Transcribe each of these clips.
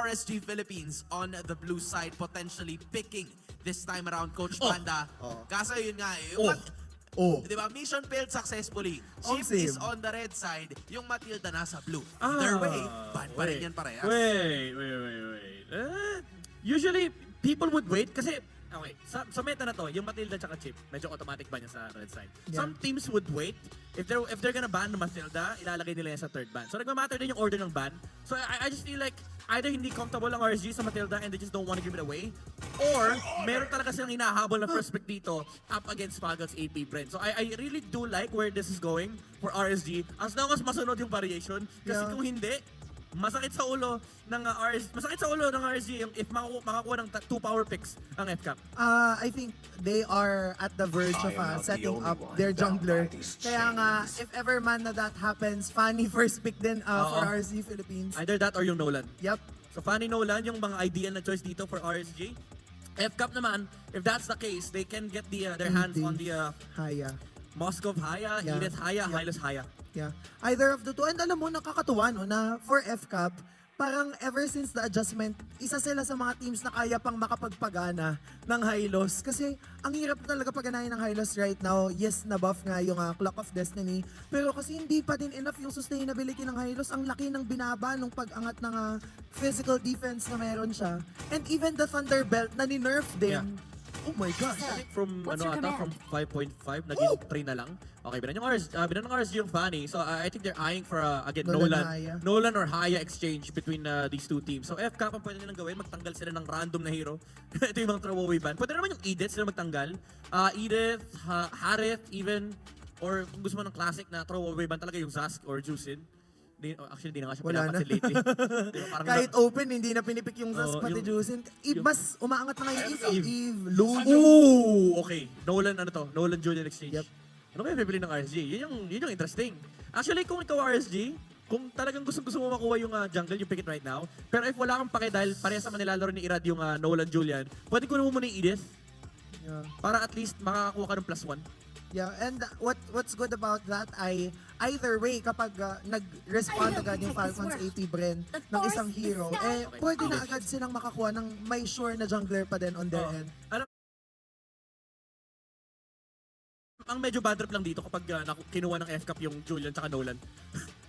RSG Philippines on the blue side potentially picking this time around Coach Panda. Kaso yun nga eh. Di ba? Mission failed successfully. Chip same. is on the red side. Yung Matilda nasa blue. Either way, ban pa rin yan parehas. Wait. Usually, people would wait kasi, okay, sa meta na to, yung Matilda tsaka Chip, medyo automatic ban niya sa red side. Yeah. Some teams would wait. If they're gonna ban the Matilda, ilalagay nila yan sa third ban. So nagmamatter din yung order ng ban. So I just feel like either hindi comfortable ang RSG sa Matilda and they just don't want to give it away, or meron talaga silang hinahabol na first pick dito up against Falcons AP Brent. So I really do like where this is going for RSG as long as masunod yung variation. Kasi kung hindi, masakit sa ulo ng RSG yung if makakuha ng 2 power picks ang FCAP. I think they are at the verge of setting up their jungler. Kaya nga, if ever man na that happens, Fanny first pick din for RSG Philippines. Either that or yung Nolan. Yep. So Fanny Nolan yung mga ideal na choice dito for RSG. FCAP naman, if that's the case, they can get their hands on the Haya. Moskov Haya, Yeah. Edith Haya, Hylos Haya. Yeah. Either of the two. And alam mo, nakakatuwa no, na for FCAP, parang ever since the adjustment, isa sila sa mga teams na kaya pang makapagpagana ng Hylos. Kasi ang hirap talaga paganahin ng Hylos right now. Yes, na-buff nga yung Clock of Destiny. Pero kasi hindi pa din enough yung sustainability ng Hylos. Ang laki ng binaba nung pag-angat ng physical defense na meron siya. And even the Thunderbelt na ni-nerf din. Yeah. Oh my gosh. From What's ano your ata, command? from 5.5 naging 3 na lang. Okay, binan ng RSG yung Fanny. So I think they're eyeing for again Haya. Nolan or Haya exchange between these two teams. So FCAP ang pwede nilang gawin, magtanggal sila ng random na hero. Ito yung mga throwaway ban. Pwede naman yung Edith sila magtanggal. Edith, Harith, even, or kung gusto mo ng classic na throwaway ban talaga yung Zask or Juicin. Actually, di na nga siya Wala pinapansin na. lately. Di ba, parang Kahit open, hindi na pinipik yung Zas Oo, pati yung- Juicin. yung- Mas umaangat na ngayon Eve, Lou. Ooh! Okay. Nolan, ano to? Nolan Julian exchange. Yep. Ano kaya pipili ng RSG? Yun yung interesting. Actually, kung ikaw RSG, kung talagang gusto mo makuha yung jungle, yung pick it right now. Pero if wala kang pake dahil parehas naman nilalaro ni Irad yung Nolan Julian, pwede ko naman muna yung Edith Yeah. para at least makakakuha ka ng +1. Yeah, and what's good about that ay either way kapag nag-respond agad yung Falcons AP Bren ng isang hero, pwede na agad silang makakuha ng may sure na jungler pa din on their end. Ang medyo bad trip lang dito kapag kinuha ng FCAP yung Julian tsaka Nolan.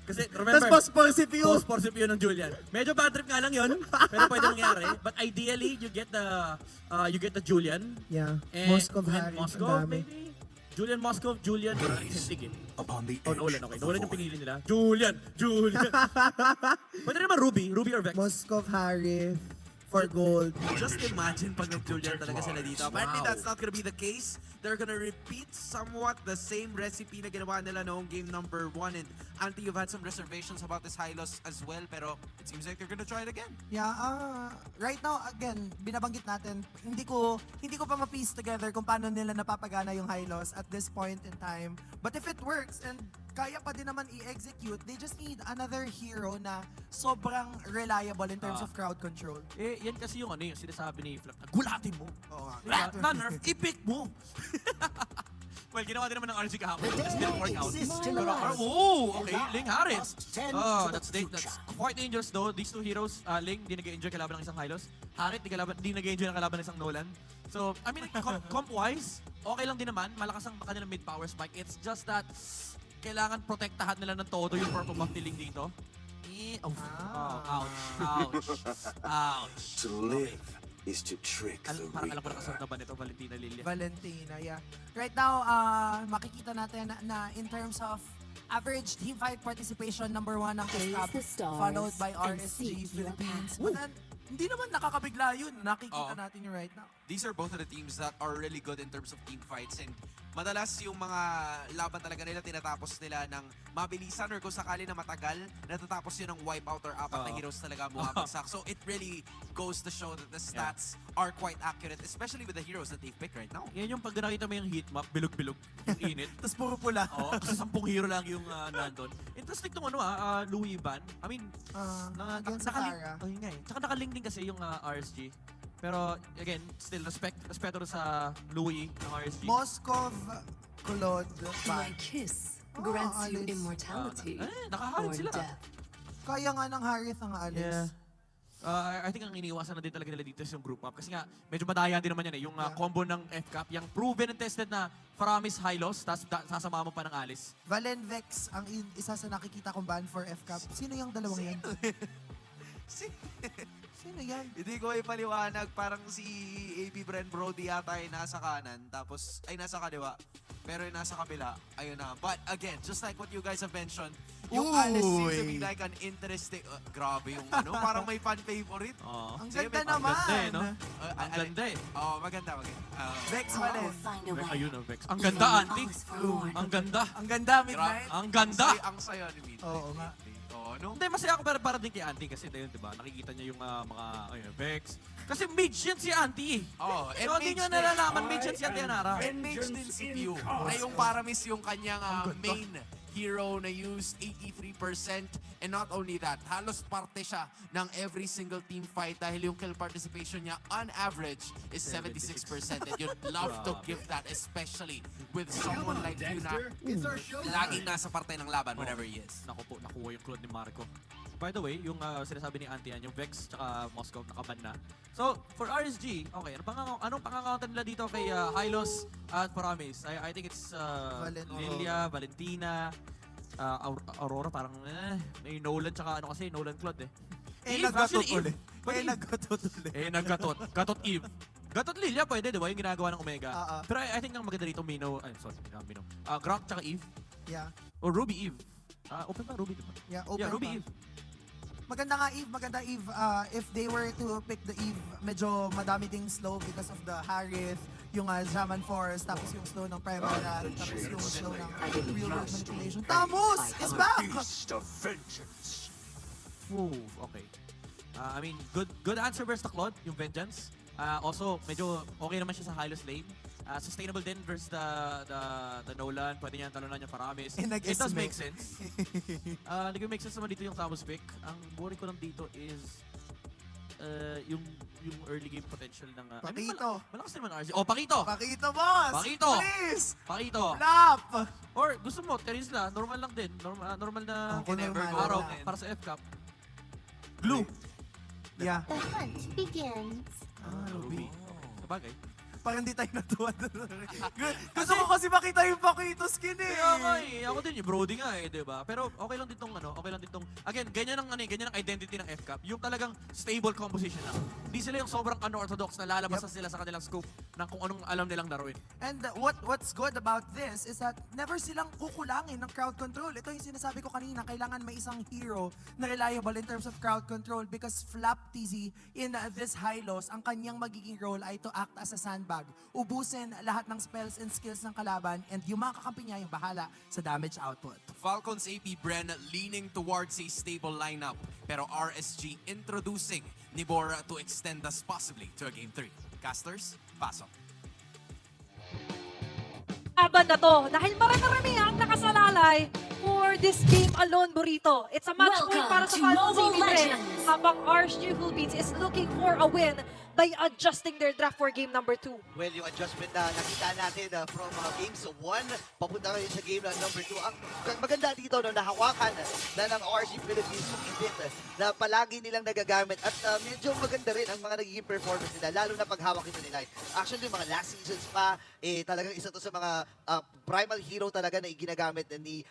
Kasi remember, Tapos positive yun. post-positive yun ng Julian. Medyo bad trip nga lang yun, pero pwede mangyari. But ideally, you get the Julian. Yeah, And Moskov, Harry, Moskov, ang dami. maybe? Julian Moskov, Julian. Sige. Upon the Oh, edge Nolan, okay. of the Nolan yung void. pinili nila. Julian! Pwede naman Ruby or Vex. Moskov, Harry, for gold. Just imagine pag nag-Julian talaga sila dito. Apparently Wow. that's not gonna be the case. They're gonna repeat somewhat the same recipe na ginawa nila noong game number 1. And Auntie, you've had some reservations about this Hylos as well, pero it seems like they're gonna try it again. Yeah, right now, again, binabanggit natin, hindi ko pa ma-piece together kung paano nila napapagana yung Hylos at this point in time. But if it works and kaya pa din naman i-execute, they just need another hero na sobrang reliable in terms of crowd control. Yan kasi yung yung sinasabi ni Flap. Gulatin mo. Oo nga. Na-nerf, i-pick mo. Well, ginawa din naman ng RG kahapon. It just didn't work out. Pero, okay, Ling Harris. That's quite dangerous though. These two heroes, Ling, di nag-enjoy kalaban ng isang Hylos. Harris, di nag-enjoy ng kalaban ng isang Nolan. So, I mean, comp-wise, okay lang din naman. Malakas ang kanilang mid-power spike. It's just that, kailangan protektahan nila ng todo yung purple buff ni Ling dito. Ouch. To live is to trick the Parang alam ko na reaper. kasunod na ba nito, Valentina Lilia. Valentina, yeah. Right now, makikita natin na in terms of average team fight participation, number 1 ang Praise Cup, the stars followed by and RSG seek your Philippines. path. But then, hindi naman nakakabigla yun. Nakikita Oo. natin yun right now. These are both of the teams that are really good in terms of team fights, and madalas yung mga laban talaga nila tinatapos nila ng mabilisan or kung sakali na matagal, natatapos yun ng wipeout or apat na heroes talaga bumabagsak. So it really goes to show that the stats are quite accurate, especially with the heroes that they've picked right now. Yan yung pag nakita mo yung heat map, bilog-bilog, yung init. Tapos puro pula. Oo, kasi 10 hero lang yung nandun. Interesting tong Louis Ban. I mean, Against Kara. Oh, yun nga eh. Tsaka nakaling din kasi yung RSG. Pero again, still respeto sa Louis ng RSG. Moskov, Claude, My Ban. kiss grants you Alice. immortality nakaharit or sila. death. Kaya nga ng Harith ang alis. Yeah. I think ang iniiwasan na din talaga nila dito is yung group up. Kasi nga, medyo madaya din naman yan eh. Yung combo ng FCAP, yung proven and tested na Faramis Hylos, tapos sasama mo pa ng Alice. Valen Vex ang isa sa nakikita kong ban for FCAP. Sino yung dalawang yan? Sino yan? Hindi ko ipaliwanag. Parang si AB Bren Brody yata ay nasa kanan, tapos ay nasa kaliwa. Pero yung nasa kabila, ayun na. But again, just like what you guys have mentioned, yung Alice seems to be like an interesting... grabe yung ano, parang may fan favorite. Oh. Ang Sige, ganda ang naman. ganda eh, no? Ang ganda eh. Oh, maganda. Vex Valen. Ayun ang Vex. Ang ganda, auntie. Ang ganda. Ang ganda, Midnight. Ang ganda. Ang saya ni Midnight. Oo nga. Oo, no? Hindi, masaya ako para din kay auntie kasi yun, diba? Nakikita niya yung mga Vex. Kasi mage yan si auntie eh. Oh, So, hindi nyo nalalaman, mage yan si Auntie Anara. And mage din si Pew. Na yung Paramis yung kanyang main hero na used 83%. And not only that, halos parte siya ng every single team fight dahil yung kill participation niya on average is 76%. And you'd love to give that, especially with someone like Pew na laging nasa parte ng laban whenever he is. Naku po, nakuha yung clone ni Marco. By the way, yung sinasabi ni Auntie Ann, yung Vex tsaka Moscow nakaban na. So, for RSG, okay, anong pangangauntan nila dito kay Hylos at Paramis? I think it's Lilia, Valentina, Aurora, parang may Nolan tsaka ano kasi, Nolan Claude eh. Eve, naggatot actually, Eve. ulit. Pwede Eve. Naggatot ulit. Naggatot. Gatot Eve. Gatot Lilia, pwede, di ba? Yung ginagawa ng Omega. Pero I think ang maganda dito, Mino, Mino. Grok tsaka Eve. Yeah. O Ruby Eve. Open ba? Ruby, di ba? Yeah, open Yeah, Ruby pa. Eve. Maganda Eve. If they were to pick the Eve, medyo madami ding slow because of the Harith, yung Shaman Force, tapos yung slow ng Primarant, tapos yung slow ng real world manipulation. Tamus is back! Move, okay. I mean, good answer versus the Claude, yung Vengeance. Also, medyo okay naman siya sa Hylos lane. Sustainable din versus the Nolan. Pwede niya talunan yung Paramis. It does make sense. Nag-make sense naman dito yung Samus pick. Ang worry ko lang dito is yung early game potential ng... Pakito. Malakas naman RG. Oh, Pakito! Pakito, boss! Pakito! Please! Pakito! Flap! Or gusto mo, Terizla, normal lang din. Normal na normal araw lang. para sa F-Cup. Glue! Yeah. The hunt begins. Ruby. Sabagay. Parang hindi tayo natuwa. Gusto ko kasi makita yung Pakito skin eh. Kaya nga eh. Ako din, yung Brody nga eh, di ba? Pero okay lang din tong okay lang din tong, again, ganyan ang identity ng F-Cup. Yung talagang stable composition lang. Hindi sila yung sobrang unorthodox na lalabas na sila sa kanilang scope ng kung anong alam nilang laruin. And what's good about this is that never silang kukulangin ng crowd control. Ito yung sinasabi ko kanina, kailangan may isang hero na reliable in terms of crowd control because Flap TZ in this Hylos, ang kanyang magiging role ay to act as a sandbag. Ubusin lahat ng spells and skills ng kalaban and yung mga kakampi niya yung bahala sa damage output. Falcons AP Bren leaning towards a stable lineup, pero RSG introducing Nibora to extend us possibly to a Game 3. Casters, pasok. Laban na to dahil marami-rami ang nakasalalay for this game alone, Burrito. It's a match point para sa Falcons Mobile Libre Legends. habang RSG Philippines is looking for a win by adjusting their draft for game number 2. Well, yung adjustment na nakita natin from games 1, papunta ngayon sa game na number 2. Ang maganda dito, no, nahawakan na ng RSG Philippines yung init na palagi nilang nagagamit. At medyo maganda rin ang mga nagiging performance nila, lalo na paghawak ito nila. Actually, mga last seasons pa, talagang isa to sa mga primal hero talaga na ginagamit ni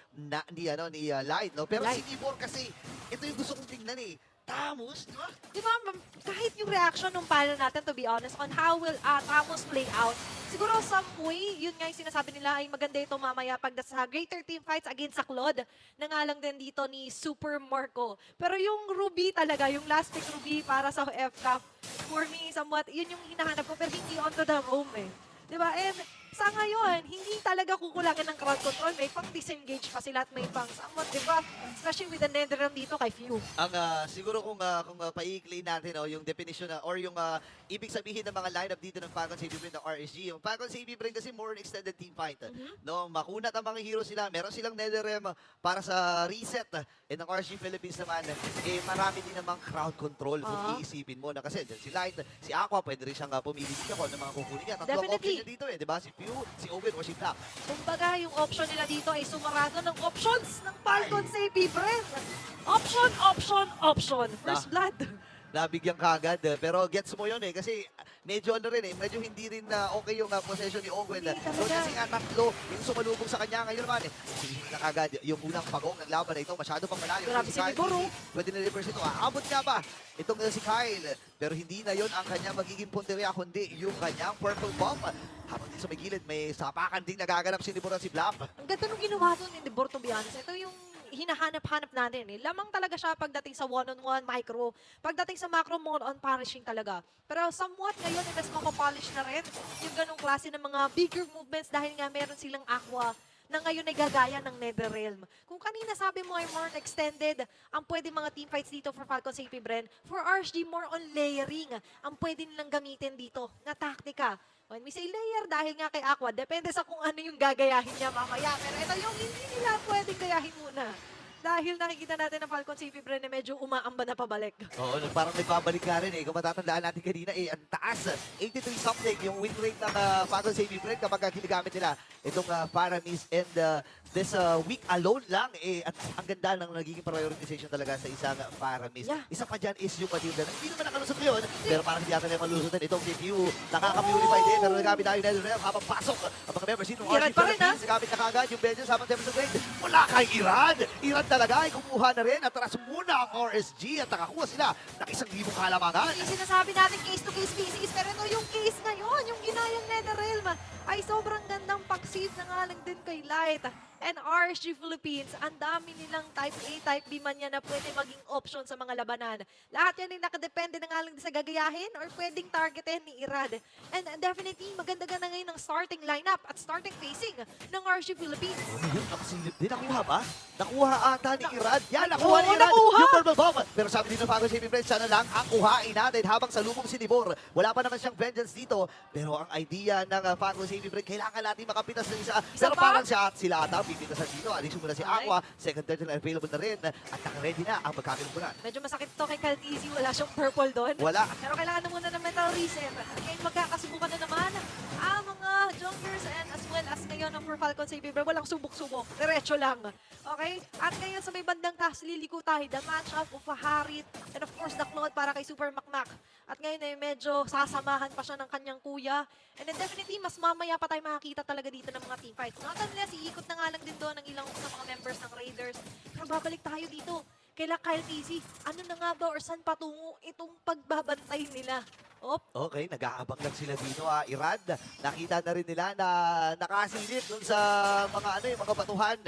Light. No? Pero si Nibor kasi, ito yung gusto kong tingnan eh. Tamus, di ba? Di ba, kahit yung reaction ng panel natin, to be honest, on how will Tamos play out, siguro some way, yun nga yung sinasabi nila ay maganda ito mamaya pag sa greater team fights against sa Claude, na nga lang din dito ni Super Marco. Pero yung Ruby talaga, yung last pick Ruby para sa FCAP, for me, somewhat, yun yung hinahanap ko, pero hindi onto the roam eh. Di ba? And sa ngayon, hindi talaga kukulangin ng crowd control. May pang-disengage pa sila at may pang-somewhat, di ba? Especially with the Netherrealm dito kay Few. Ang siguro kung pa-i-claim natin yung definition na or yung ibig sabihin ng mga lineup dito ng Falcons AB Brain ng RSG. Yung Falcons AB Brain kasi more an extended team fight. No, makunat ang mga hero sila. Meron silang Netherrealm para sa reset. And ng RSG Philippines naman, marami din namang crowd control kung iisipin mo na kasi dyan si Light, si Aqua, pwede rin siyang pumili dito kung ano mga kukunin niya. Tatlong Definitely. option niya dito di ba? Si Pew, si Owen, or si Flap. Kumbaga, yung option nila dito ay sumarado ng options ng Falcons AP Brand. Option. First blood. nabigyan kagad. Pero gets mo yun kasi medyo ano rin medyo hindi rin okay yung possession ni Owen. Hindi So talaga. kasi nga tatlo yung sumalubong sa kanya ngayon naman sinihil na kagad yung unang pagong ng laban na ito. Masyado pang malayo. Grabe si Kyle Libor, oh. pwede na reverse ito. Aabot nga ba itong si Kyle? Pero hindi na yon ang kanyang magiging punteriya kundi yung kanyang purple bomb. Habang din sa may gilid, may sapakan din nagaganap si Libor at si Blap. Ang ganda nung ginawa doon ni Debor, to be honest. Ito yung hinahanap-hanap natin. Lamang talaga siya pagdating sa one-on-one micro. Pagdating sa macro, more on polishing talaga. Pero somewhat ngayon, mas makapolish na rin yung ganong klase ng mga bigger movements dahil nga meron silang aqua na ngayon ay gagaya ng Netherrealm. Kung kanina sabi mo ay more extended, ang pwede mga teamfights dito for Falcon Safety Bren, for RSG more on layering, ang pwede nilang gamitin dito na taktika. When we say layer, dahil nga kay Aqua, depende sa kung ano yung gagayahin niya mamaya. Pero ito yung hindi nila pwedeng gayahin muna. Dahil nakikita natin na Falcon Safety Bren na medyo umaamba na pabalik. Oo, parang nagbabalik ka rin Kung matatandaan natin kanina ang taas. 83 something yung win rate ng Falcon Safety Bren kapag ginagamit nila itong Paramis and this week alone lang at ang ganda ng nagiging prioritization talaga sa isang Paramis. Yeah. Isa pa dyan is yung Matilda. Hindi naman nakalusot yun, pero parang hindi yata na malusotin itong CPU. Nakaka-purify din, pero nagamit tayo na rin habang pasok ang mga members dito. Irad pa rin, Nagamit na kagad yung Benjos habang demonstrate. Wala kay Irad. Irad talaga ay kumuha na rin at taras muna ang RSG at nakakuha sila ng 1,000 kalamangan. Yung sinasabi natin case-to-case basis, pero ito yung case ngayon, yung ginayang Netherrealm, ay sobrang gandang pag-save na nga lang din kay Light. And RSG Philippines, ang dami nilang type A, type B man yan na pwede maging option sa mga labanan. Lahat yan ay nakadepende na nga lang din sa gagayahin or pwedeng targetin ni Irad. And definitely, maganda-ganda ngayon ang starting lineup at starting facing ng RSG Philippines. Yun, nakasilip din. Nakuha ba? Nakuha ata ni Irad. Yan, nakuha Oo, ni Irad. nakuha! Yung purple bomb. Pero sabi din ng Falcon Safety Friends, sana lang ang kuhain natin habang salubong si Libor. Wala pa naman siyang vengeance dito. Pero ang idea ng Falcon Safety Friends, kailangan natin makapitas ng isa. Pero pa? parang siya at sila ata pipitasan dito. Alisin muna si Aqua. Second turtle available na rin. At naka-ready na ang magkakalupunan. Medyo masakit to kay Caldizi, wala siyang purple doon. Wala. Pero kailangan na muna ng mental reset. Ngayon magkakasubukan na naman ang mga junglers and as well as ngayon ang for Falcon Safety Bren. Walang subok-subok. Diretso lang. Okay? At ngayon sa may bandang taas, liliko tayo. The matchup of Harit and of course the Claude para kay Super Makmak. At ngayon ay medyo sasamahan pa siya ng kanyang kuya. And then definitely, mas mamaya pa tayo makakita talaga dito ng mga teamfights. Nakatan nila, iikot na nga lang din doon ng ilang sa mga members ng Raiders. Pero babalik tayo dito. Kaila Kyle TZ, ano na nga ba or saan patungo itong pagbabantay nila? Op, Okay, nag-aabang lang sila dito, Irad. Nakita na rin nila na nakasilip dun sa yung mga batuhan.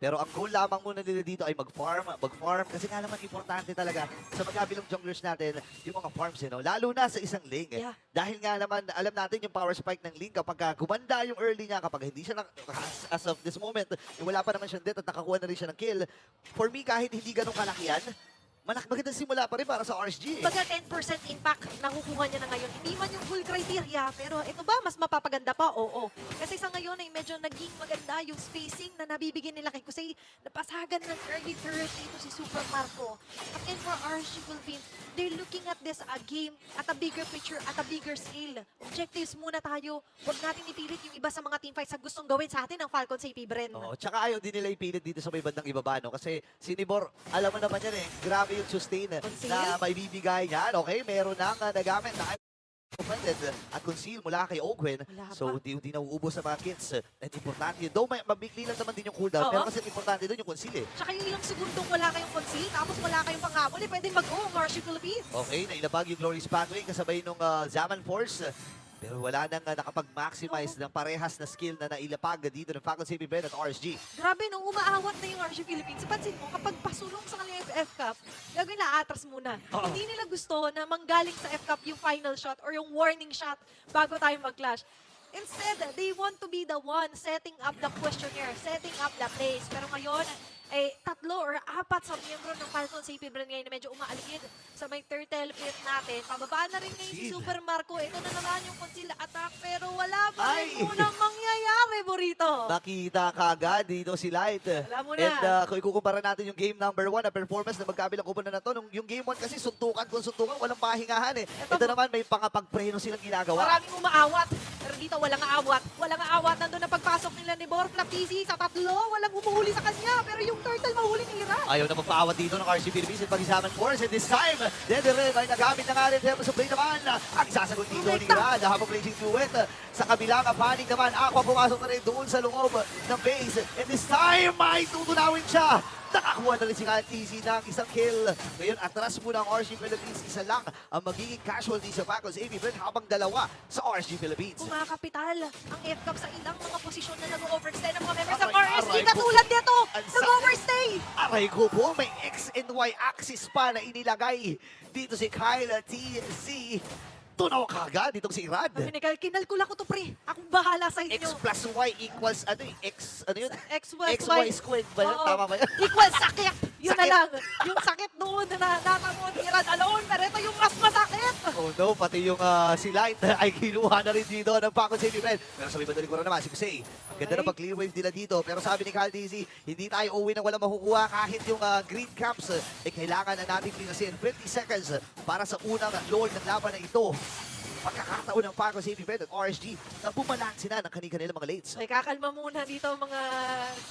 Pero ang goal lamang muna nila dito ay mag-farm. Kasi nga naman importante talaga sa magkabilang junglers natin yung mga farms, lalo na sa isang lane. Yeah. Dahil nga naman, alam natin yung power spike ng lane kapag gumanda yung early niya, kapag hindi siya as of this moment, wala pa naman siyang death at nakakuha na rin siya ng kill. For me, kahit hindi ganun kalakihan, magandang simula pa rin para sa RSG. baga 10% impact nakukuha niya na ngayon. Hindi man yung full criteria, pero ito ba, mas mapapaganda pa? Oo. Kasi sa ngayon ay medyo naging maganda yung spacing na nabibigyan nila kay Kusei. Napasagan ng early turret dito si Super Marco. At then for RSG Philippines, they're looking at this a game at a bigger picture, at a bigger scale. Objectives muna tayo. Huwag natin ipilit yung iba sa mga teamfights na gustong gawin sa atin ng Falcon Safety Bren. Oo, tsaka ayaw din nila ipilit dito sa may bandang ibaba, Kasi si Nibor, alam mo naman yan grabe yung sustain Conceal? na may bibigay niyan. Okay, meron nang nagamit na offended at conceal mula kay Ogwen. Wala So, pa. hindi nauubos sa mga kits. And importante yun. Though, mabigli lang naman din yung cooldown. Oo. Pero kasi importante doon yung conceal Tsaka yung ilang segundong wala kayong conceal, tapos wala kayong panghabol, pwedeng mag-go ang RSG Philippines. Okay, nailabag yung Glorious Pathway kasabay nung Zaman Force. Pero wala nang nakapag-maximize ng parehas na skill na nailapag dito ng Falcon Safety Bren at RSG. Grabe, nung umaawat na yung RSG Philippines, pansin mo, kapag pasulong sa kanilang F-Cup, gagawin na atras muna. Oo. Hindi nila gusto na manggaling sa F-Cup yung final shot or yung warning shot bago tayo mag-clash. Instead, they want to be the one setting up the questionnaire, setting up the plays. Pero ngayon, tatlo or apat sa miyembro ng Falcon Safety Bren ngayon na medyo umaaligid sa may turtle pit natin. Pababa na rin ngayon si Conceal. Super Marco. Ito na naman yung conceal attack, pero wala pa rin Ay! munang mangyayari, Burrito. Nakita kagad dito si Light. Wala muna. And kung ikukumpara natin yung game number 1 na performance na magkabilang kupunan na to, yung game 1 kasi suntukan kung suntukan, walang pahingahan Ito naman may pangapagpreno silang ginagawa. Maraming umaawat. Pero dito walang aawat. Walang aawat. Nandun na pagpasok nila ni Borfla PC sa tatlo. Walang umuhuli sa kanya. Pero yung turtle mahuli ni Irad. Ayaw na magpaawat dito ng RC Philippines at pag-isaman force. And this time, Netherlands ay nagamit na nga rin. Pero sa play naman, ang isasagot dito ni Irad habang placing duet. Sa kabilang panig naman, Aqua pumasok na rin doon sa loob ng base. And this time, ay tutunawin siya. Nakakuha na rin si Kyle TC ng isang kill. Ngayon, atras muna ang RC Philippines. Isa lang ang magiging casualty sa Falcons AB Brand habang dalawa sa RC Philippines. Kumakapital ang FCAP sa ilang mga posisyon na nag-overstay ng mga members ng Aray, RSG. aray, Katulad nito, Ang sakit. nag-overstay. Aray ko po, may X and Y axis pa na inilagay dito si Kyle TC. Tunaw ka agad ditong si Irad. Sabi ni Kyle, kinalkula ko to pre. Akong bahala sa X inyo. plus Y equals ano eh? X, ano yun? XY XY squared ba yun? Oo. Tama ba yun? Equal sakit. Yun na Sakit. lang. Yung sakit doon na natamo ni Irad alone. Pero ito yung mas masakit. Oh no, pati yung si Light ay kinuha na rin dito ng Paco City Red. Pero sa may bandang likuran naman, si Kusei. Ganda na pag-clear wave nila dito. Pero sabi ni Kyle DC, hindi tayo uwi nang walang makukuha kahit yung green caps. Kailangan na natin pinasin 20 seconds para sa unang Lord ng laban na ito. Pagkakataon ng Paco City Red at RSG na bumalansin na ng kanilang mga lanes. Ay, kakalma muna dito mga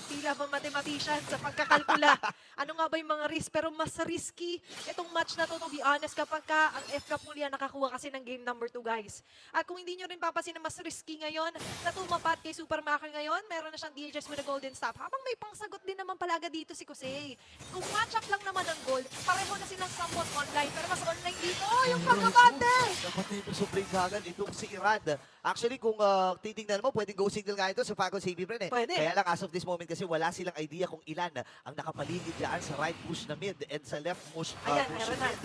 tila ba mathematicians sa pagkakalkula. Ano nga ba yung mga risk? Pero mas risky itong match na to be honest kapag ka ang FCAP muli ang nakakuha kasi ng game number 2 guys. At kung hindi nyo rin papasin na mas risky ngayon na tumapat kay Supermaker ngayon, meron na siyang DHS with a golden staff. Habang may pangsagot din naman palaga dito si Kusei. Kung match-up lang naman ang gold, pareho na silang somewhat online. Pero mas online dito, yung pagkabante! Dapat na yung sobrang agad itong si Irad. Actually, kung titingnan mo, pwedeng go signal nga ito sa Paco City Red. Pwede. Kaya lang as of this moment kasi wala silang idea kung ilan ang nakapaligid dyan sa right push na mid and sa left push, Ayan, push meron na na. mid.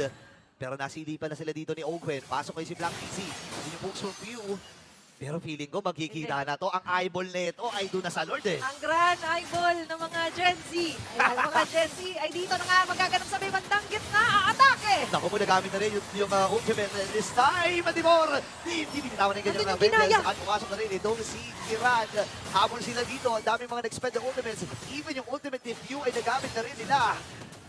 Pero nasilipan na sila dito ni Ogwen. Pasok kayo si Black PC. Yun yung pulse of view. Pero feeling ko magkikita na to. Ang eyeball nito ay doon na sa Lord eh. Ang grand eyeball ng mga Gen Z. Ayan, mga Gen Z ay dito na nga magaganap sa may bandang gitna. Aatake! Naku po, nagamit na rin yung ultimate. This time, Adibor! Hindi binitawan na yung Ito ganyan yung ng Bengals. ginaya. At pumasok na rin itong si Irad. Habol sila dito. Ang daming mga nag-spend ng ultimates. Even yung ultimate view ay nagamit na rin nila.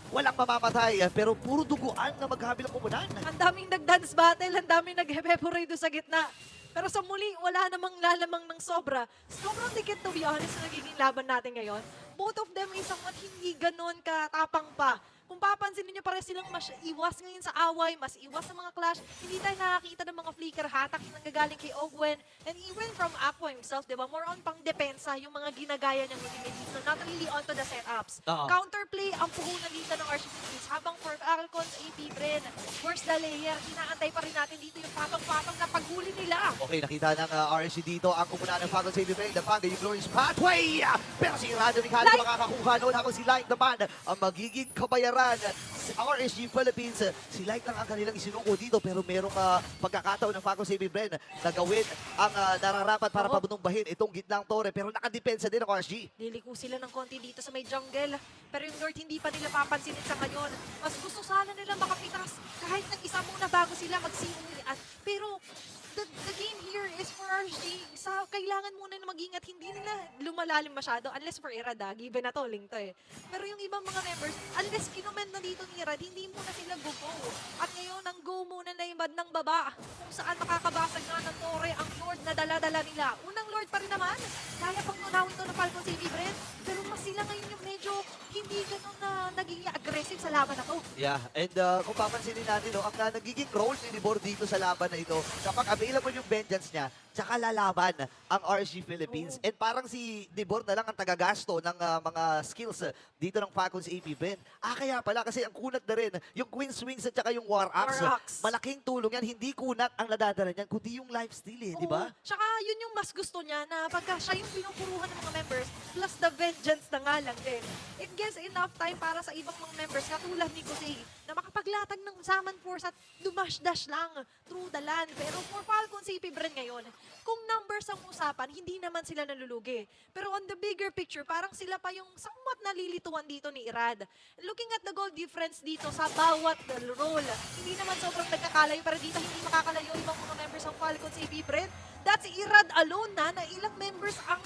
Walang mamamatay, pero puro duguan na magkabilang kumunan. Ang daming nag-dance battle, ang daming nag-hepeporay doon sa gitna. Pero sa muli, wala namang lalamang ng sobra. Sobrang dikit to be honest na nagiging laban natin ngayon. Both of them ay somewhat hindi ganon katapang pa. Kung papansin niyo pares silang mas iwas ngayon sa away, mas iwas sa mga clash. Hindi tayo nakakita ng mga flicker hatak na nanggagaling kay Ogwen. And even from Aqua himself, di ba? More on pang depensa yung mga ginagaya niyang ultimate. So not really onto the setups. Oo. Counterplay ang puhunan dito ng RCPs. Habang for Falcons, AP Bren, where's the layer? Inaantay pa rin natin dito yung patong-patong na paghuli nila. Okay, nakita ng RSC dito ang kumunan ng Falcon Save Ray. Napanga yung Glorious Pathway! Pero si Rado Ricardo Light! makakakuha noon habang si Light naman ang magiging kabayaran sa RSG Philippines. Si Light lang ang kanilang isinuko dito pero merong pagkakataon ng Falcon Save Ray na gawin ang nararapat para Oo. pabunong-bahin itong gitnang tore pero nakadepensa din ang RSG. Liliko sila ng konti dito sa may jungle. Pero yung Lord hindi pa nila papansinin sa ngayon. Mas gusto sana nila makapitas kahit nag-isa muna bago sila magsimulian. Pero the game here is for RSG. Kailangan muna na mag-ingat. Hindi nila lumalalim masyado unless for Irad. Given na to, link to eh. Pero yung ibang mga members, unless kinument na dito ni Irad, hindi muna sila go-go. At ngayon, ang go muna na yung bad ng baba. Kung saan makakabasag na ng tore ang Lord na dala-dala nila. Unang Lord pa rin naman. Kaya pang tunawin to ng Falcon Save Brent. Pero mas sila ngayon yung medyo hindi ganun na naging aggressive sa laban na to. Yeah, and kung papansinin natin, no, ang nagiging role ni Libor dito sa laban na ito, kapag available yung vengeance niya, tsaka lalaban ang RSG Philippines. And parang si Libor na lang ang tagagasto ng mga skills dito ng Falcons AP Ben. Kaya pala, kasi ang kunat na rin, yung Queen Swings at tsaka yung War Axe, War Axe. malaking tulong yan. Hindi kunat ang nadadala niyan, kundi yung lifesteal eh, di ba? Oo. Tsaka yun yung mas gusto niya na pagka siya yung pinupuruhan ng mga members plus the vengeance na nga lang din. It gives enough time para sa ibang mga members katulad ni Kusei na makapaglatag ng Saman Force at dumash-dash lang through the land. Pero for Falcon CP Bren ngayon, kung numbers ang usapan, hindi naman sila nalulugi. Pero on the bigger picture, parang sila pa yung somewhat nalilituan dito ni Irad. Looking at the goal difference dito sa bawat role, hindi naman sobrang nagkakalayo, pero dito hindi makakalayo ibang mga members ng Falcon CP Bren. That's Irad alone na ilang members ang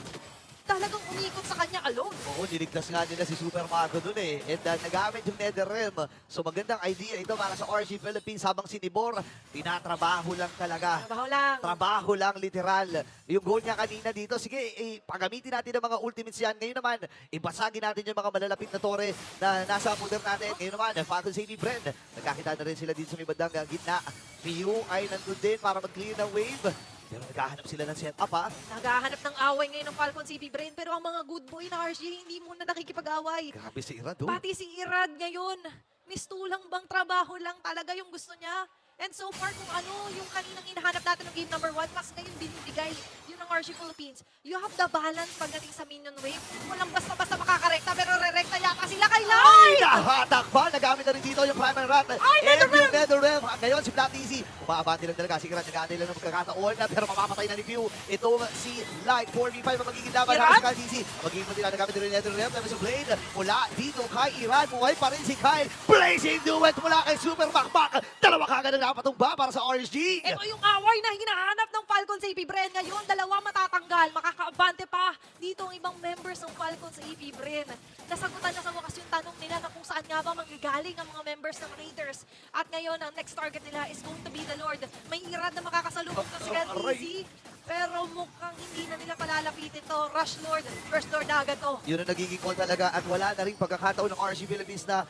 talagang umikot sa kanya alone. Oo, Oo, niligtas nga nila si Super Marco dun eh. And nagamit yung NetherRealm. So magandang idea ito para sa RG Philippines habang si Nibor, tinatrabaho lang talaga. Trabaho lang. Trabaho lang, literal. Yung goal niya kanina dito, sige, pagamitin natin ang mga ultimates yan. Ngayon naman, ibasagin natin yung mga malalapit na tore na nasa puder natin. Ngayon naman, Falcon Safety Brand. Nagkakita na rin sila dito sa may bandang gitna. Ryu ay nandun din para mag-clear ng wave. Pero naghahanap sila ng setup ha. Naghahanap ng away ngayon ng Falcon CP Brain, pero ang mga good boy na RG hindi muna nakikipag-away. Grabe si Irad oh. Pati si Irad ngayon, mistulang bang trabaho lang talaga yung gusto niya? And so far, kung ano yung kaninang hinahanap natin ng game number 1, mas ngayon binibigay yun ng RG Philippines. You have the balance pagdating sa minion wave. Walang basta-basta makakarekta, pero re-rekta yata sila kay Lai! Ay, nahatak ba? Nagamit na rin dito yung Primal Rat. Ay, And yung NetherRealm. Ngayon si Flat Easy. Umaabante lang talaga. Sige, nagkakantay lang ng magkakataon na pero mapapatay na ni Pew. Itong si Light 4v5 ang magiging laban Irad? na si Flat Easy. Magiging mo nila nagamit din yung NetherRealm. Tapos yung Blade mula dito kay Irad. Buhay pa rin si Kyle. Blazing duet mula kay Super Makmak. Dalawa kagad ang napatumba para sa RSG. Ito yung away na hinahanap ng Falcons AP Bren. Ngayon, dalawa matatanggal. Makakaabante pa dito ang ibang members ng Falcons AP Bren. Nasagutan na sa wakas yung tanong nila na kung saan nga ba manggagaling ang mga members ng Raiders. At ngayon, ang next target nila is going to be the Lord. May Irad na makakasalubong na si Easy. Pero mukhang hindi na nila palalapitin to. Rush Lord, First Lord na agad to. Yun ang nagiging call talaga at wala na rin pagkakataon ng RSG Philippines na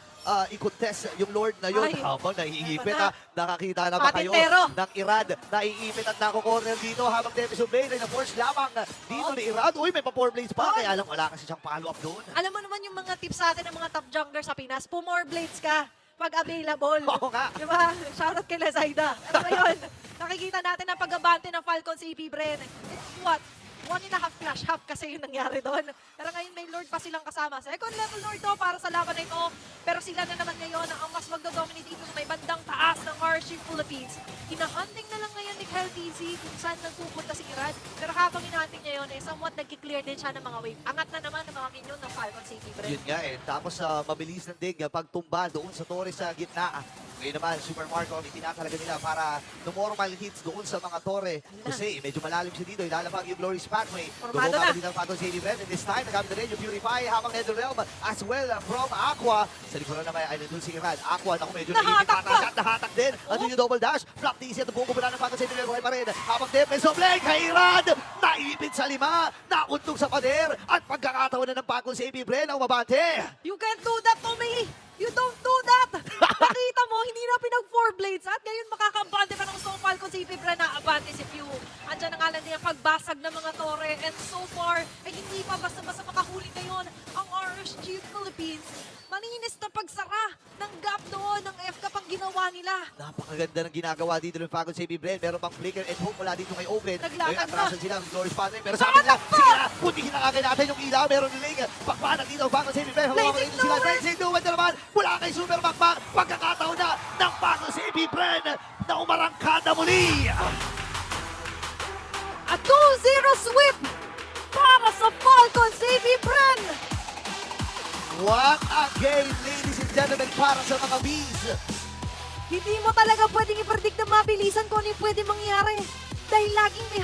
i-contest yung Lord na yun. Ay, Habang naiipit eto na. nakakita na ba kayo Patintero. ng Irad? Naiipit at nako-corner dito habang Demis Blade ay na-force lamang dito ni Irad. Uy, may pa-4 blades pa. Kaya lang wala kasi siyang follow-up doon. Alam mo naman yung mga tips sa atin ng mga top jungler sa Pinas, more blades ka pag available. Oo nga. Diba? Shoutout kay Lazaida. Ano ngayon? Nakikita natin ang pag-abante ng Falcon CP Bren. It's what? 1.5 flash half kasi yung nangyari doon. Pero ngayon may Lord pa silang kasama. Second level Lord to para sa laban na ito. Pero sila na naman ngayon ang mas magdodominate dito sa may bandang taas ng RSG Philippines. Hinahunting na lang ngayon ni Kyle TZ kung saan nagpupunta si Irad. Pero habang hinahunting niya yun, somewhat nagki-clear din siya ng mga wave. Angat na naman ng mga minion ng Falcon CP Bren. Yun nga eh. Tapos mabilis ng dig pagtumba doon sa Torres sa gitna. Ngayon naman, Super Marco, itinatalaga nila para normal hits doon sa mga Torre. Kasi medyo malalim siya dito. Ilalabag yung Glorious Pathway. Formado Dumaga na. din ang Falcon Shady Brand. And this time, nagamit na rin yung Purify habang NetherRealm as well from Aqua. Sa likuran naman ay nandun si Irad. Aqua, naku medyo Nahatak naipit pa. at nahatak din. Ano yung double dash? Flap DC at buong kumula ng Falcon Shady Brand. Buhay pa rin. Habang Defense of Leg kay Irad. Naipit sa 5. Nauntog sa pader. At pagkakataon na ng Falcon Shady Brand ang mabante. You can't do that to me! You don't do that! Nakita mo, hindi na pinag-4 blades at ngayon makakabante pa ng Stone Falcon si Fibra na abante si Pew. Andiyan na nga lang din ang pagbasag ng mga tore and so far ay hindi pa basta-basta makahuli ngayon ang RSG Philippines. Maninis na pagsara ng gap doon ng FCAP ang ginawa nila. Napakaganda ng ginagawa dito ng Falcon Safety Brand. Meron pang flicker and hook mula dito kay Open. Naglakad Ngayon, atrasan na. sila ng Glorious Pathway. Pero sabi nila, sige na, putihin na agad natin yung ilaw. Meron niling pagpanag dito ang Falcon Safety Brand. Hawakan Blazing dito sila. Duet! Blazing Duet na naman mula kay Super Makmak. Pagkakataon na ng Falcon Safety Brand na umarangkada muli. A 2-0 sweep para sa Falcon CP Bren! What a game, ladies and gentlemen, para sa mga Bees. Hindi mo talaga pwedeng i-predict na mabilisan kung ano yung pwede mangyari. Dahil laging may